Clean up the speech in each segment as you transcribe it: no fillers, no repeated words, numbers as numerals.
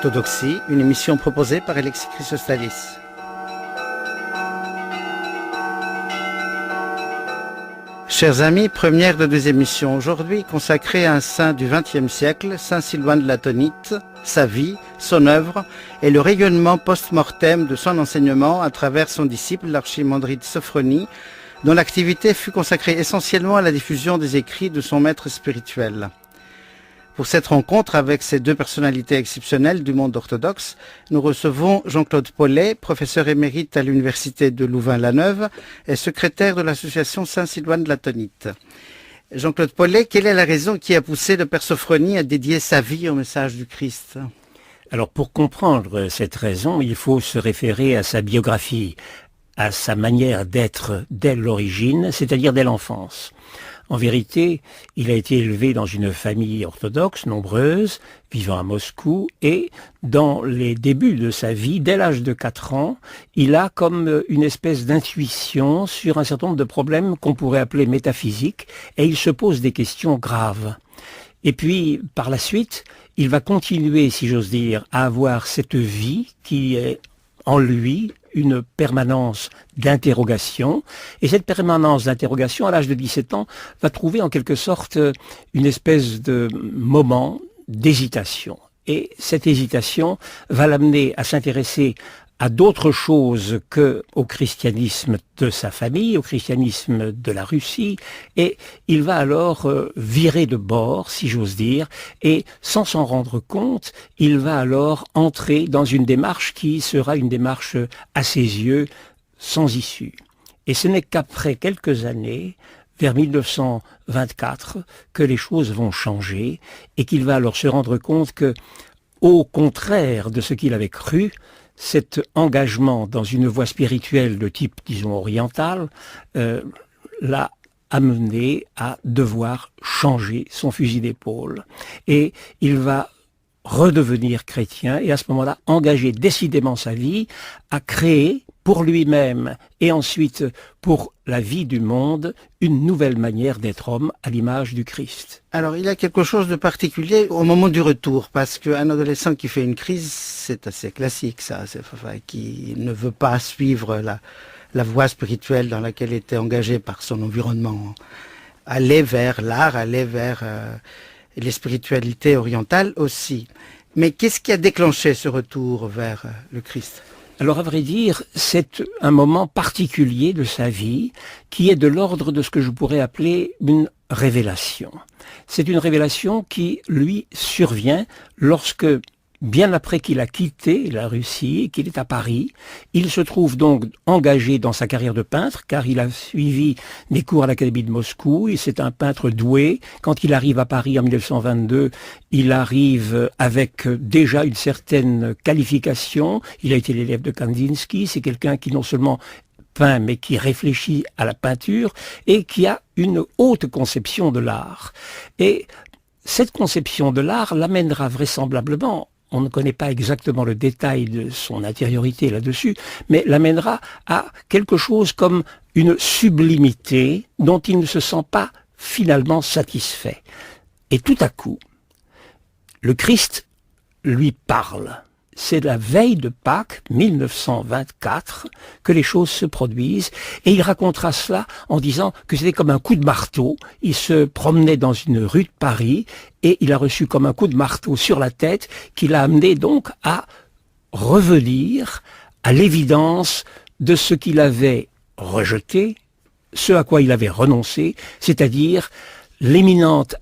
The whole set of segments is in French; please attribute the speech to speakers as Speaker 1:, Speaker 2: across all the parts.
Speaker 1: Orthodoxie, une émission proposée par Alexis Chrysostalis. Chers amis, première de 2 émissions aujourd'hui consacrée à un saint du XXe siècle, saint Silouan de Latonite, sa vie, son œuvre et le rayonnement post-mortem de son enseignement à travers son disciple, l'archimandrite Sophronie, dont l'activité fut consacrée essentiellement à la diffusion des écrits de son maître spirituel. Pour cette rencontre avec ces 2 personnalités exceptionnelles du monde orthodoxe, nous recevons Jean-Claude Paulet, professeur émérite à l'université de Louvain-la-Neuve et secrétaire de l'association Saint-Silouan de Latonite. Jean-Claude Paulet, quelle est la raison qui a poussé le père Sophronie à dédier sa vie au message du Christ ?
Speaker 2: Alors pour comprendre cette raison, il faut se référer à sa biographie, à sa manière d'être dès l'origine, c'est-à-dire dès l'enfance. En vérité, il a été élevé dans une famille orthodoxe nombreuse, vivant à Moscou, et dans les débuts de sa vie, dès l'âge de 4 ans, il a comme une espèce d'intuition sur un certain nombre de problèmes qu'on pourrait appeler métaphysiques, et il se pose des questions graves. Et puis, par la suite, il va continuer, si j'ose dire, à avoir cette vie qui est en lui une permanence d'interrogation. Et cette permanence d'interrogation, à l'âge de 17 ans, va trouver en quelque sorte une espèce de moment d'hésitation. Et cette hésitation va l'amener à s'intéresser à d'autres choses qu'au christianisme de sa famille, au christianisme de la Russie, et il va alors virer de bord, si j'ose dire, et sans s'en rendre compte, il va alors entrer dans une démarche qui sera une démarche, à ses yeux, sans issue. Et ce n'est qu'après quelques années, vers 1924, que les choses vont changer, et qu'il va alors se rendre compte que, au contraire de ce qu'il avait cru, cet engagement dans une voie spirituelle de type, disons, oriental, l'a amené à devoir changer son fusil d'épaule. Et il va redevenir chrétien et à ce moment-là engager décidément sa vie à créer pour lui-même et ensuite pour la vie du monde une nouvelle manière d'être homme à l'image du Christ.
Speaker 1: Alors il y a quelque chose de particulier au moment du retour, parce qu'un adolescent qui fait une crise, c'est assez classique ça, qui ne veut pas suivre la voie spirituelle dans laquelle il était engagé par son environnement, aller vers l'art, aller vers les spiritualités orientales aussi. Mais qu'est-ce qui a déclenché ce retour vers le Christ ?
Speaker 2: Alors à vrai dire, c'est un moment particulier de sa vie qui est de l'ordre de ce que je pourrais appeler une révélation. C'est une révélation qui lui survient lorsque, bien après qu'il a quitté la Russie, qu'il est à Paris, il se trouve donc engagé dans sa carrière de peintre, car il a suivi des cours à l'Académie de Moscou, et c'est un peintre doué. Quand il arrive à Paris en 1922, il arrive avec déjà une certaine qualification. Il a été l'élève de Kandinsky, c'est quelqu'un qui non seulement peint, mais qui réfléchit à la peinture, et qui a une haute conception de l'art. Et cette conception de l'art l'amènera vraisemblablement, on ne connaît pas exactement le détail de son intériorité là-dessus, mais l'amènera à quelque chose comme une sublimité dont il ne se sent pas finalement satisfait. Et tout à coup, le Christ lui parle. C'est la veille de Pâques, 1924, que les choses se produisent, et il racontera cela en disant que c'était comme un coup de marteau. Il se promenait dans une rue de Paris, et il a reçu comme un coup de marteau sur la tête, qui l'a amené donc à revenir à l'évidence de ce qu'il avait rejeté, ce à quoi il avait renoncé, c'est-à-dire l'éminente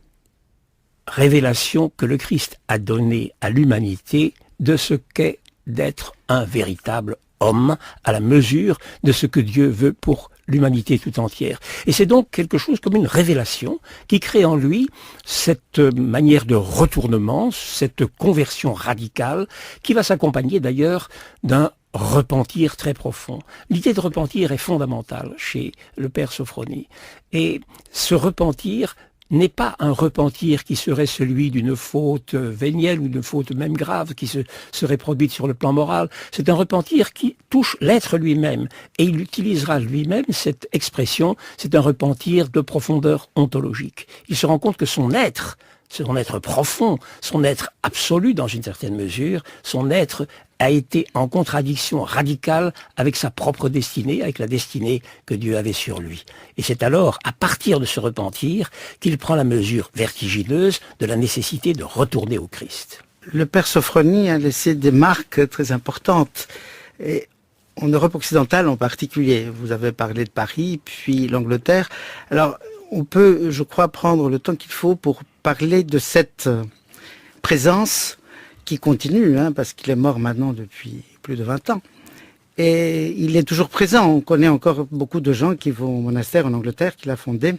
Speaker 2: révélation que le Christ a donnée à l'humanité de ce qu'est d'être un véritable homme à la mesure de ce que Dieu veut pour l'humanité tout entière. Et c'est donc quelque chose comme une révélation qui crée en lui cette manière de retournement, cette conversion radicale qui va s'accompagner d'ailleurs d'un repentir très profond. L'idée de repentir est fondamentale chez le père Sophronie. Et ce repentir n'est pas un repentir qui serait celui d'une faute vénielle ou d'une faute même grave qui serait produite sur le plan moral. C'est un repentir qui touche l'être lui-même. Et il utilisera lui-même cette expression, c'est un repentir de profondeur ontologique. Il se rend compte que son être son être profond, son être absolu dans une certaine mesure, son être a été en contradiction radicale avec sa propre destinée, avec la destinée que Dieu avait sur lui. Et c'est alors, à partir de ce repentir, qu'il prend la mesure vertigineuse de la nécessité de retourner au Christ.
Speaker 1: Le père Sophrony a laissé des marques très importantes, et en Europe occidentale en particulier. Vous avez parlé de Paris, puis l'Angleterre. Alors, on peut, je crois, prendre le temps qu'il faut pour parler de cette présence qui continue, parce qu'il est mort maintenant depuis plus de 20 ans. Et il est toujours présent. On connaît encore beaucoup de gens qui vont au monastère en Angleterre, qu'il a fondé,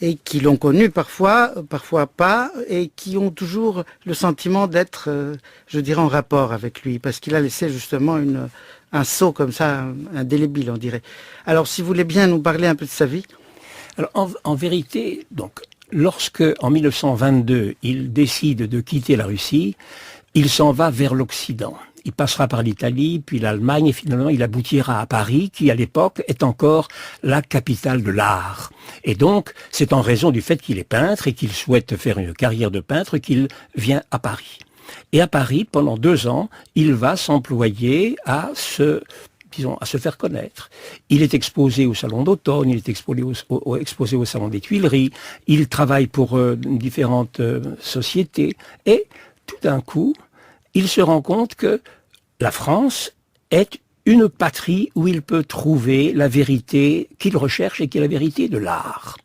Speaker 1: et qui l'ont connu parfois, parfois pas, et qui ont toujours le sentiment d'être, je dirais, en rapport avec lui, parce qu'il a laissé justement un sceau comme ça, indélébile, on dirait. Alors, si vous voulez bien nous parler un peu de sa vie.
Speaker 2: Alors, en vérité, donc, lorsque, en 1922, il décide de quitter la Russie, il s'en va vers l'Occident. Il passera par l'Italie, puis l'Allemagne, et finalement il aboutira à Paris, qui à l'époque est encore la capitale de l'art. Et donc, c'est en raison du fait qu'il est peintre et qu'il souhaite faire une carrière de peintre qu'il vient à Paris. Et à Paris, pendant 2 ans, il va s'employer à se faire connaître. Il est exposé au Salon d'automne, il est exposé au Salon des Tuileries, il travaille pour différentes sociétés, et tout d'un coup, il se rend compte que la France est une patrie où il peut trouver la vérité qu'il recherche et qui est la vérité de l'art.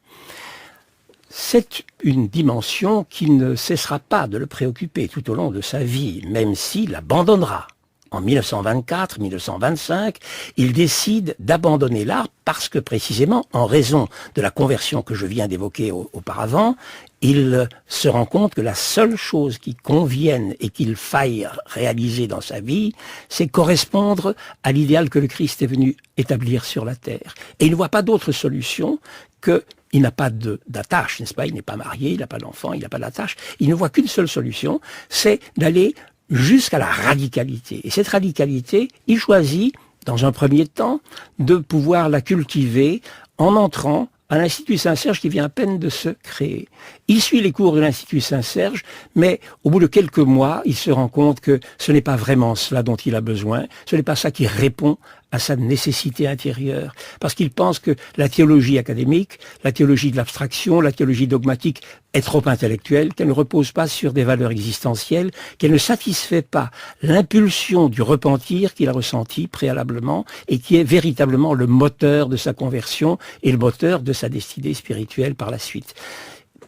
Speaker 2: C'est une dimension qui ne cessera pas de le préoccuper tout au long de sa vie, même s'il abandonnera. En 1924, 1925, il décide d'abandonner l'art parce que précisément, en raison de la conversion que je viens d'évoquer auparavant, il se rend compte que la seule chose qui convienne et qu'il faille réaliser dans sa vie, c'est correspondre à l'idéal que le Christ est venu établir sur la terre. Et il ne voit pas d'autre solution que il n'a pas d'attache, n'est-ce pas? Il n'est pas marié, il n'a pas d'enfant, il n'a pas d'attache. Il ne voit qu'une seule solution, c'est d'aller jusqu'à la radicalité. Et cette radicalité, il choisit, dans un premier temps, de pouvoir la cultiver en entrant à l'Institut Saint-Serge qui vient à peine de se créer. Il suit les cours de l'Institut Saint-Serge, mais au bout de quelques mois, il se rend compte que ce n'est pas vraiment cela dont il a besoin, ce n'est pas ça qui répond à sa nécessité intérieure, parce qu'il pense que la théologie académique, la théologie de l'abstraction, la théologie dogmatique est trop intellectuelle, qu'elle ne repose pas sur des valeurs existentielles, qu'elle ne satisfait pas l'impulsion du repentir qu'il a ressenti préalablement et qui est véritablement le moteur de sa conversion et le moteur de sa destinée spirituelle par la suite.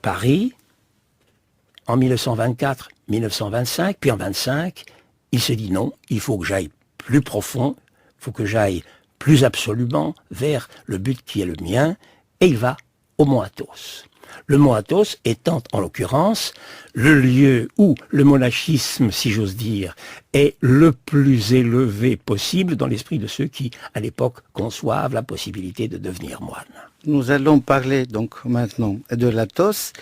Speaker 2: Paris, en 1924, 1925, puis en 25, il se dit non, il faut que j'aille plus profond, il faut que j'aille plus absolument vers le but qui est le mien, et il va au Mont Athos. Le Mont Athos étant, en l'occurrence, le lieu où le monachisme, si j'ose dire, est le plus élevé possible dans l'esprit de ceux qui, à l'époque, conçoivent la possibilité de devenir moine.
Speaker 1: Nous allons parler donc maintenant de l'Athos.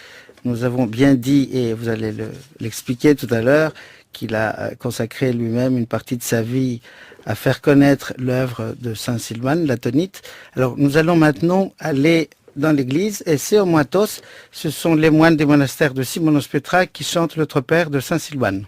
Speaker 1: Nous avons bien dit, et vous allez l'expliquer tout à l'heure, qu'il a consacré lui-même une partie de sa vie à faire connaître l'œuvre de Saint Silouan, l'atonite. Alors nous allons maintenant aller dans l'église, et c'est au Mont Athos, ce sont les moines des monastères de Simonos-Petra qui chantent l'Autre Père de Saint Silouan.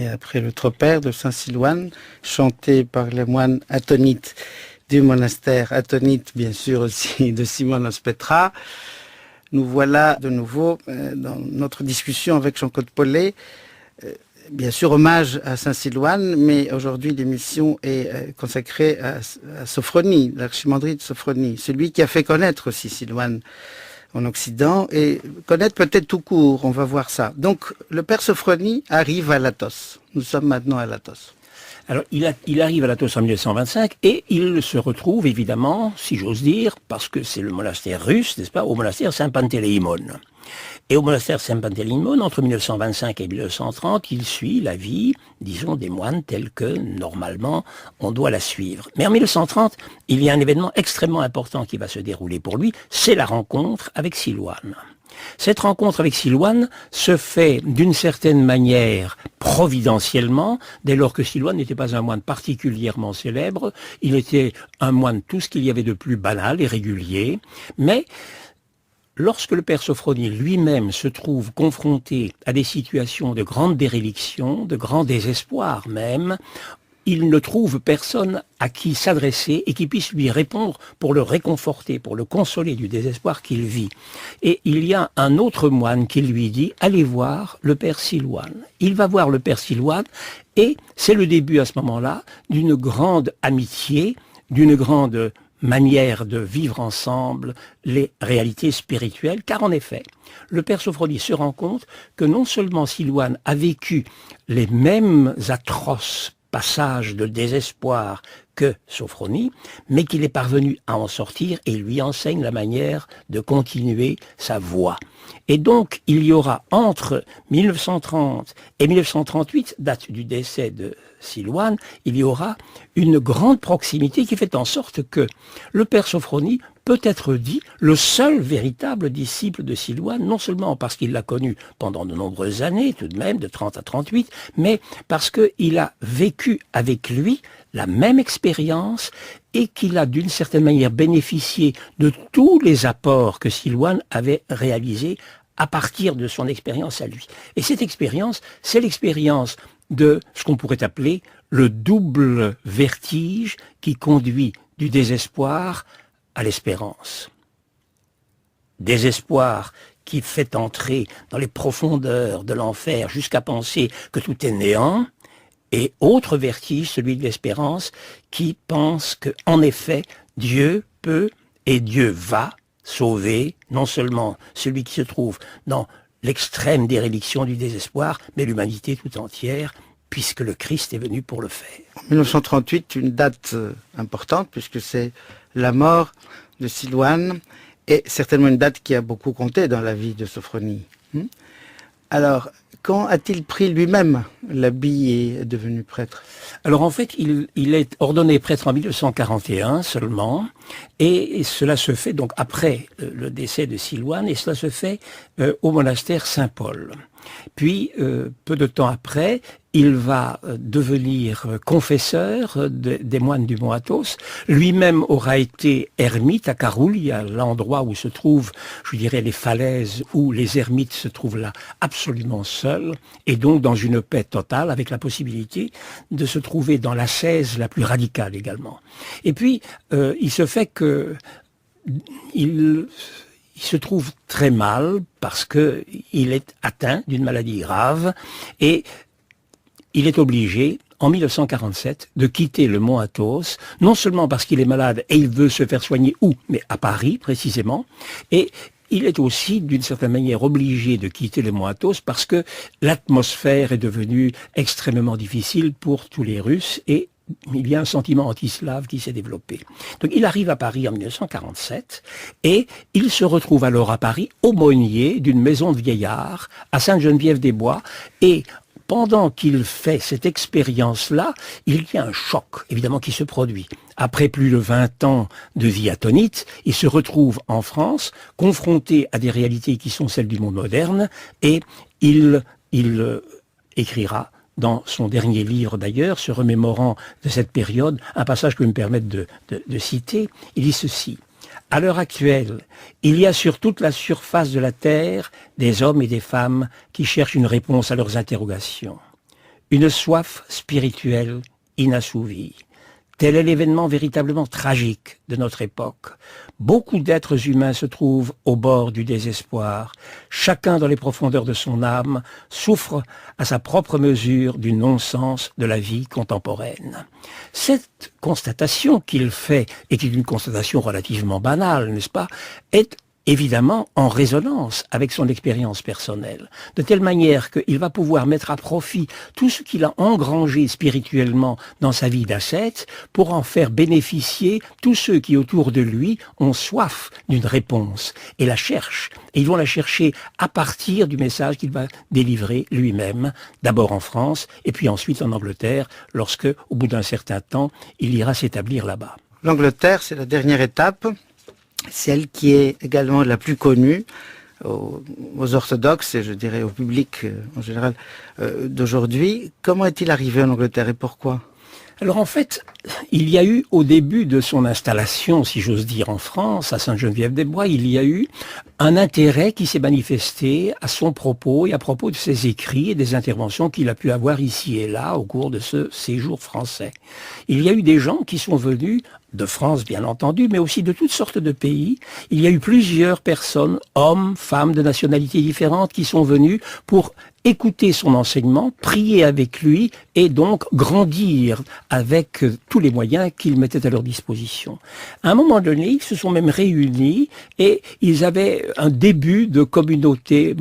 Speaker 1: et après le Tropère de Saint-Silouane, chanté par les moines attonites du monastère attonite, bien sûr aussi de Simonos Petra. Nous voilà de nouveau dans notre discussion avec Jean-Claude Pollet. Bien sûr, hommage à Saint-Silouane, mais aujourd'hui l'émission est consacrée à Sophronie, l'archimandrite Sophronie, celui qui a fait connaître aussi Silouane en Occident, et connaître peut-être tout court, on va voir ça. Donc le père Sophronie arrive à Latos. Nous sommes maintenant à Latos.
Speaker 2: Alors, il arrive à Latos en 1925 et il se retrouve évidemment, si j'ose dire, parce que c'est le monastère russe, n'est-ce pas, au monastère Saint-Panteleimon. Et au monastère Saint-Panteleimon, entre 1925 et 1930, il suit la vie, disons, des moines tels que, normalement, on doit la suivre. Mais en 1930, il y a un événement extrêmement important qui va se dérouler pour lui, c'est la rencontre avec Silouane. Cette rencontre avec Silouane se fait d'une certaine manière providentiellement, dès lors que Silouane n'était pas un moine particulièrement célèbre, il était un moine tout ce qu'il y avait de plus banal et régulier, mais lorsque le père Sophronie lui-même se trouve confronté à des situations de grande déréliction, de grand désespoir même, il ne trouve personne à qui s'adresser et qui puisse lui répondre pour le réconforter, pour le consoler du désespoir qu'il vit. Et il y a un autre moine qui lui dit « Allez voir le père Silouane ». Il va voir le père Silouane et c'est le début à ce moment-là d'une grande amitié, d'une grande manière de vivre ensemble les réalités spirituelles, car en effet, le père Sophronie se rend compte que non seulement Silouane a vécu les mêmes atroces passage de désespoir que Sophronie, mais qu'il est parvenu à en sortir et lui enseigne la manière de continuer sa voie. Et donc, il y aura entre 1930 et 1938, date du décès de Silouane, il y aura une grande proximité qui fait en sorte que le père Sophronie peut être dit le seul véritable disciple de Silouane, non seulement parce qu'il l'a connu pendant de nombreuses années, tout de même, de 30 à 38, mais parce qu'il a vécu avec lui la même expérience et qu'il a d'une certaine manière bénéficié de tous les apports que Silouane avait réalisés à partir de son expérience à lui. Et cette expérience, c'est l'expérience de ce qu'on pourrait appeler le double vertige qui conduit du désespoir à l'espérance. Désespoir qui fait entrer dans les profondeurs de l'enfer jusqu'à penser que tout est néant, et autre vertige, celui de l'espérance, qui pense que, en effet, Dieu peut et Dieu va sauver non seulement celui qui se trouve dans l'extrême déréliction du désespoir, mais l'humanité tout entière, puisque le Christ est venu pour le faire.
Speaker 1: En 1938, une date importante, puisque c'est la mort de Silouane, et certainement une date qui a beaucoup compté dans la vie de Sophronie. Alors, quand a-t-il pris lui-même l'habit et est devenu prêtre?
Speaker 2: Alors en fait, il est ordonné prêtre en 1941 seulement, et cela se fait donc après le décès de Silouane, et cela se fait au monastère Saint-Paul. Puis, peu de temps après, il va devenir confesseur des moines du Mont Athos. Lui-même aura été ermite à Caroulia, l'endroit où se trouvent, je dirais, les falaises où les ermites se trouvent là absolument seuls, et donc dans une paix totale, avec la possibilité de se trouver dans l'ascèse la plus radicale également. Et puis, il se fait que il se trouve très mal parce que il est atteint d'une maladie grave et il est obligé, en 1947, de quitter le Mont Athos, non seulement parce qu'il est malade et il veut se faire soigner où, mais à Paris précisément, et il est aussi, d'une certaine manière, obligé de quitter le Mont Athos parce que l'atmosphère est devenue extrêmement difficile pour tous les Russes et il y a un sentiment anti-slave qui s'est développé. Donc il arrive à Paris en 1947 et il se retrouve alors à Paris aumônier d'une maison de vieillards à Sainte-Geneviève-des-Bois et pendant qu'il fait cette expérience-là, il y a un choc, évidemment, qui se produit. Après plus de 20 ans de vie attonite, il se retrouve en France, confronté à des réalités qui sont celles du monde moderne, et il écrira dans son dernier livre d'ailleurs, se remémorant de cette période, un passage que je me permettre de citer, il dit ceci. À l'heure actuelle, il y a sur toute la surface de la Terre des hommes et des femmes qui cherchent une réponse à leurs interrogations. une soif spirituelle inassouvie. Tel est l'événement véritablement tragique de notre époque. Beaucoup d'êtres humains se trouvent au bord du désespoir. Chacun dans les profondeurs de son âme souffre à sa propre mesure du non-sens de la vie contemporaine. Cette constatation qu'il fait, et qui est une constatation relativement banale, n'est-ce pas, est évidemment en résonance avec son expérience personnelle, de telle manière qu'il va pouvoir mettre à profit tout ce qu'il a engrangé spirituellement dans sa vie d'ascète pour en faire bénéficier tous ceux qui autour de lui ont soif d'une réponse et la cherchent. Et ils vont la chercher à partir du message qu'il va délivrer lui-même, d'abord en France et puis ensuite en Angleterre, lorsque, au bout d'un certain temps, il ira s'établir là-bas.
Speaker 1: L'Angleterre, c'est la dernière étape. Celle qui est également la plus connue aux orthodoxes et je dirais au public en général d'aujourd'hui. Comment est-il arrivé en Angleterre et pourquoi ?
Speaker 2: Alors en fait, il y a eu au début de son installation, si j'ose dire, en France, à Sainte-Geneviève-des-Bois, il y a eu un intérêt qui s'est manifesté à son propos et à propos de ses écrits et des interventions qu'il a pu avoir ici et là au cours de ce séjour français. Il y a eu des gens qui sont venus de France, bien entendu, mais aussi de toutes sortes de pays. Il y a eu plusieurs personnes, hommes, femmes, de nationalités différentes, qui sont venus pour écouter son enseignement, prier avec lui et donc grandir avec tous les moyens qu'il mettait à leur disposition. À un moment donné, ils se sont même réunis et ils avaient un début de communauté,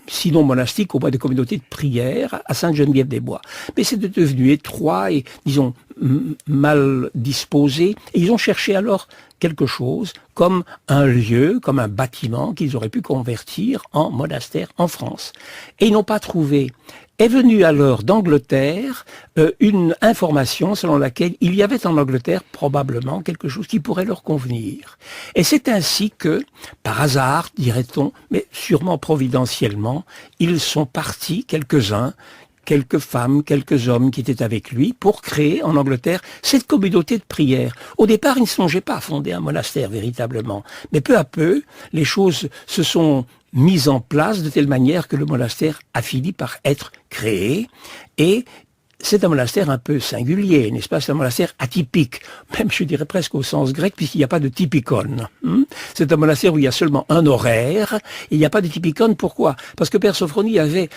Speaker 2: sinon monastique, au moins de communauté de prière à Sainte-Geneviève-des-Bois. Mais c'était devenu étroit et, disons, mal disposé. Et ils ont cherché alors quelque chose comme un lieu, comme un bâtiment qu'ils auraient pu convertir en monastère en France. Et ils n'ont pas trouvé. Est venue alors d'Angleterre une information selon laquelle il y avait en Angleterre probablement quelque chose qui pourrait leur convenir. Et c'est ainsi que, par hasard, dirait-on, mais sûrement providentiellement, ils sont partis, quelques-uns, quelques femmes, quelques hommes qui étaient avec lui pour créer en Angleterre cette communauté de prière. Au départ, ils ne songeaient pas à fonder un monastère véritablement, mais peu à peu, les choses se sont mises en place de telle manière que le monastère a fini par être créé et c'est un monastère un peu singulier, n'est-ce pas? C'est un monastère atypique, même je dirais presque au sens grec, puisqu'il n'y a pas de typicone. C'est un monastère où il y a seulement un horaire, et il n'y a pas de typicone. Pourquoi? Parce que Père Sophronie avait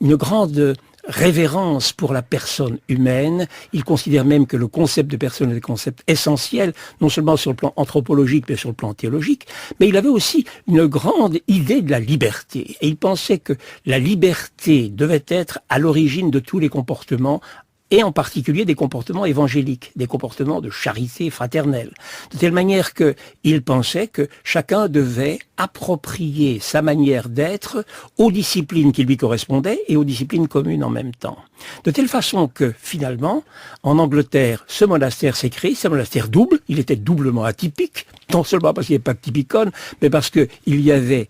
Speaker 2: une grande révérence pour la personne humaine. Il considère même que le concept de personne est un concept essentiel, non seulement sur le plan anthropologique, mais sur le plan théologique. Mais il avait aussi une grande idée de la liberté. Et il pensait que la liberté devait être à l'origine de tous les comportements, et en particulier des comportements évangéliques, des comportements de charité fraternelle. De telle manière qu'il pensait que chacun devait approprier sa manière d'être aux disciplines qui lui correspondaient et aux disciplines communes en même temps. De telle façon que, finalement, en Angleterre, ce monastère s'est créé, c'est un monastère double, il était doublement atypique, non seulement parce qu'il n'y avait pas de typicone, mais parce qu'il y avait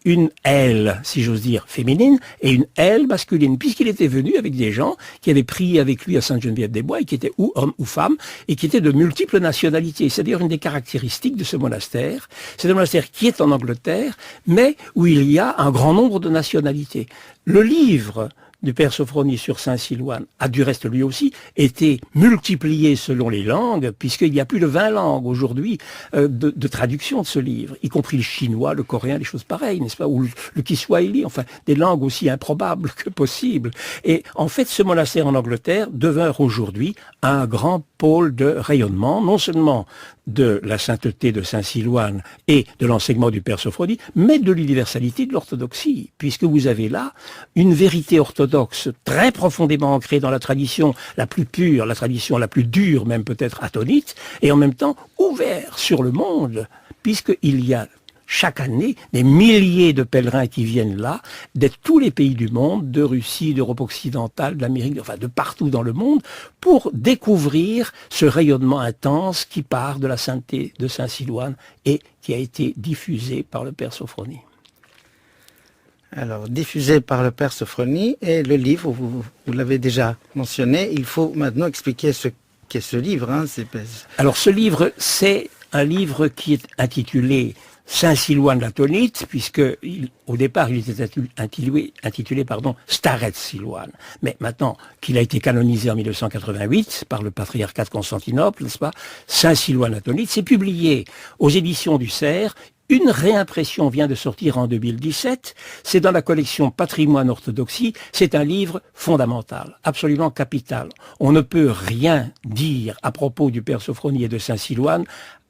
Speaker 2: une aile, si j'ose dire, féminine, et une aile masculine, puisqu'il était venu avec des gens qui avaient prié avec lui à Sainte-Geneviève-des-Bois, et qui étaient ou hommes ou femmes, et qui étaient de multiples nationalités. C'est d'ailleurs une des caractéristiques de ce monastère. C'est un monastère qui est en Angleterre, mais où il y a un grand nombre de nationalités. Le livre du Père Sophronie sur Saint-Silouan a du reste lui aussi été multiplié selon les langues, puisqu'il y a plus de 20 langues aujourd'hui de traduction de ce livre, y compris le chinois, le coréen, des choses pareilles, n'est-ce pas, ou le kiswahili, enfin des langues aussi improbables que possible. Et en fait, ce monastère en Angleterre demeure aujourd'hui un grand pôle de rayonnement, non seulement de la sainteté de Saint-Silouan et de l'enseignement du Père Sophronie, mais de l'universalité de l'orthodoxie, puisque vous avez là une vérité orthodoxe très profondément ancrée dans la tradition la plus pure, la tradition la plus dure, même peut-être atonite, et en même temps ouvert sur le monde, puisqu'il y a chaque année des milliers de pèlerins qui viennent là, de tous les pays du monde, de Russie, d'Europe occidentale, d'Amérique, enfin de partout dans le monde, pour découvrir ce rayonnement intense qui part de la sainteté de Saint-Silouan et qui a été diffusé par le Père Sophronie.
Speaker 1: Alors, diffusé par le Père Sophronie, et le livre, vous l'avez déjà mentionné, il faut maintenant expliquer ce qu'est ce livre. Alors,
Speaker 2: ce livre, c'est un livre qui est intitulé Saint-Silouan l'Atonite, puisque au départ il était intitulé Staret Silouan. Mais maintenant qu'il a été canonisé en 1988 par le patriarcat de Constantinople, n'est-ce pas, Saint-Silouan l'Atonite, c'est publié aux éditions du Cerf. Une réimpression vient de sortir en 2017, c'est dans la collection Patrimoine Orthodoxie, c'est un livre fondamental, absolument capital. On ne peut rien dire à propos du Père Sophrony et de Saint-Silouan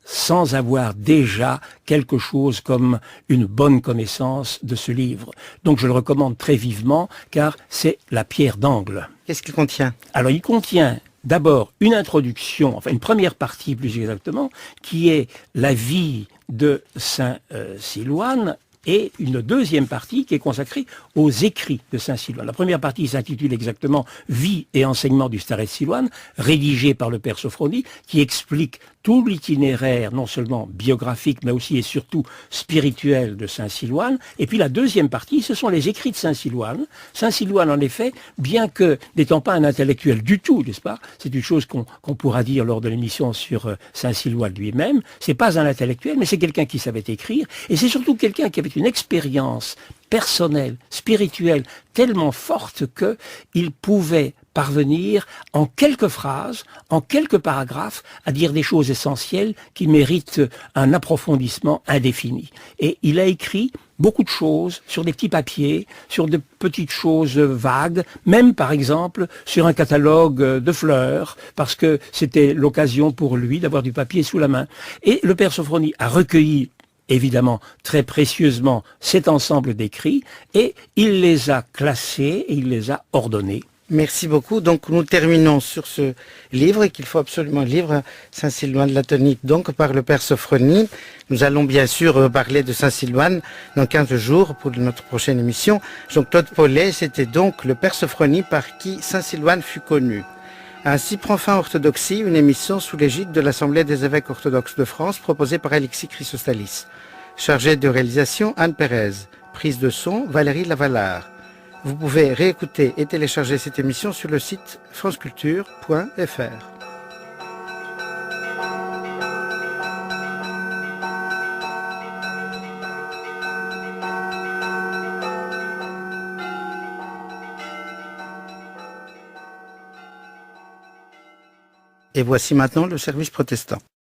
Speaker 2: sans avoir déjà quelque chose comme une bonne connaissance de ce livre. Donc je le recommande très vivement car c'est la pierre d'angle.
Speaker 1: Qu'est-ce qu'il contient?
Speaker 2: Alors il contient d'abord une introduction, enfin une première partie plus exactement, qui est la vie de Saint-Silouan, et une deuxième partie qui est consacrée aux écrits de Saint-Silouan. La première partie s'intitule exactement « Vie et enseignement du Staret Silouan », rédigé par le Père Sophrony, qui explique tout l'itinéraire, non seulement biographique, mais aussi et surtout spirituel de Saint-Silouan. Et puis la deuxième partie, ce sont les écrits de Saint-Silouan. Saint-Silouan, en effet, bien que n'étant pas un intellectuel du tout, n'est-ce pas, c'est une chose qu'on pourra dire lors de l'émission sur Saint-Silouan lui-même, c'est pas un intellectuel, mais c'est quelqu'un qui savait écrire, et c'est surtout quelqu'un qui avait une expérience personnelle, spirituelle, tellement forte qu'il pouvait parvenir en quelques phrases, en quelques paragraphes, à dire des choses essentielles qui méritent un approfondissement indéfini. Et il a écrit beaucoup de choses sur des petits papiers, sur de petites choses vagues, même par exemple sur un catalogue de fleurs, parce que c'était l'occasion pour lui d'avoir du papier sous la main. Et le Père Sophrony a recueilli évidemment très précieusement cet ensemble d'écrits et il les a classés et il les a ordonnés.
Speaker 1: Merci beaucoup. Donc nous terminons sur ce livre qu'il faut absolument lire, Saint-Silouan de l'Atonite, donc par le Père Sophrony. Nous allons bien sûr parler de Saint-Silouan dans 15 jours pour notre prochaine émission. Jean-Claude Paulet, c'était donc le Père Sophrony par qui Saint-Silouan fut connu. Ainsi prend fin Orthodoxie, une émission sous l'égide de l'Assemblée des évêques orthodoxes de France proposée par Alexis Chrysostalis. Chargée de réalisation, Anne Pérez. Prise de son, Valérie Lavallard. Vous pouvez réécouter et télécharger cette émission sur le site franceculture.fr. Et voici maintenant le service protestant.